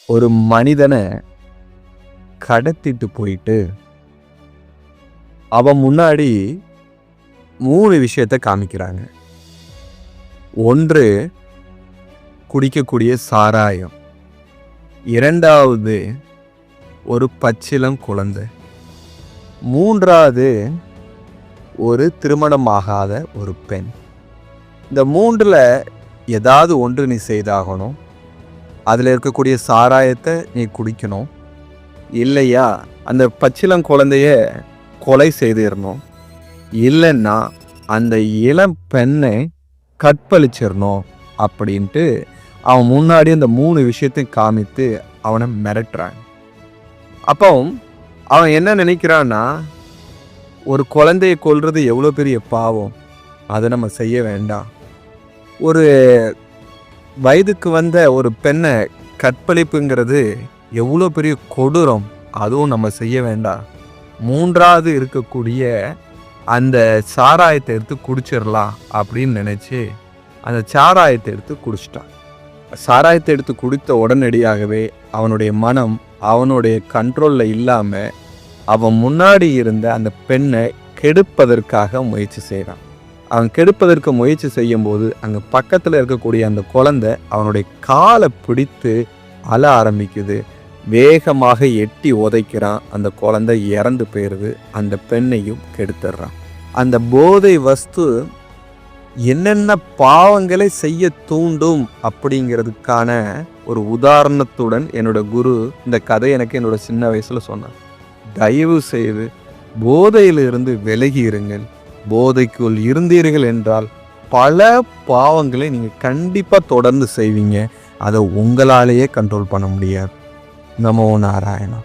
ஒரு மனிதனை கடத்திட்டு போயிட்டு அவன் முன்னாடி 3 விஷயத்தை காமிக்கிறாங்க. ஒன்று குடிக்கக்கூடிய சாராயம், 2வது ஒரு பச்சிளம் குழந்தை, 3வது ஒரு திருமணமாகாத ஒரு பெண். இந்த 3ல் ஏதாவது ஒன்று நீ செய்தாகணும். அதில் இருக்கக்கூடிய சாராயத்தை நீ குடிக்கணும், இல்லையா அந்த பச்சிளம் குழந்தைய கொலை செய்திடணும், இல்லைன்னா அந்த இளம் பெண்ணை கற்பழிச்சிடணும் அப்படின்ட்டு அவன் முன்னாடி அந்த 3 விஷயத்தையும் காமித்து அவனை மிரட்டுறான். அப்போ அவன் என்ன நினைக்கிறான்னா, ஒரு குழந்தையை கொல்றது எவ்வளோ பெரிய பாவம், அதை நம்ம செய்ய வேண்டாம். ஒரு வயதுக்கு வந்த ஒரு பெண்ணை கற்பழிப்புங்கிறது எவ்வளோ பெரிய கொடூரம், அதுவும் நம்ம செய்ய வேண்டாம். 3வது இருக்கக்கூடிய அந்த சாராயத்தை எடுத்து குடிச்சிடலாம் அப்படின்னு நினச்சி அந்த சாராயத்தை எடுத்து குடிச்சிட்டான். சாராயத்தை எடுத்து குடித்த உடனடியாகவே அவனுடைய மனம் அவனுடைய கண்ட்ரோலில் இல்லாமல் அவன் முன்னாடி இருந்த அந்த பெண்ணை கெடுப்பதற்காக முயற்சி செய்கிறான். அவன் கெடுப்பதற்கு முயற்சி செய்யும்போது அங்கே பக்கத்தில் இருக்கக்கூடிய அந்த குழந்தை அவனுடைய காலை பிடித்து அழ ஆரம்பிக்குது. வேகமாக எட்டி உதைக்கிறான். அந்த குழந்தை இறந்து போயிடுது. அந்த பெண்ணையும் கெடுத்துடுறான். அந்த போதை வஸ்து என்னென்ன பாவங்களை செய்ய தூண்டும் அப்படிங்கிறதுக்கான ஒரு உதாரணத்துடன் என்னோட குரு இந்த கதை எனக்கு என்னோட சின்ன வயசில் சொன்னான். தயவு செய்து போதையிலிருந்து விலகி இருங்கள். போதைக்குள் இருந்தீர்கள் என்றால் பல பாவங்களை நீங்கள் கண்டிப்பாக தொடர்ந்து செய்வீங்க. அதை உங்களாலேயே கண்ட்ரோல் பண்ண முடியாது. நமோ நாராயணா.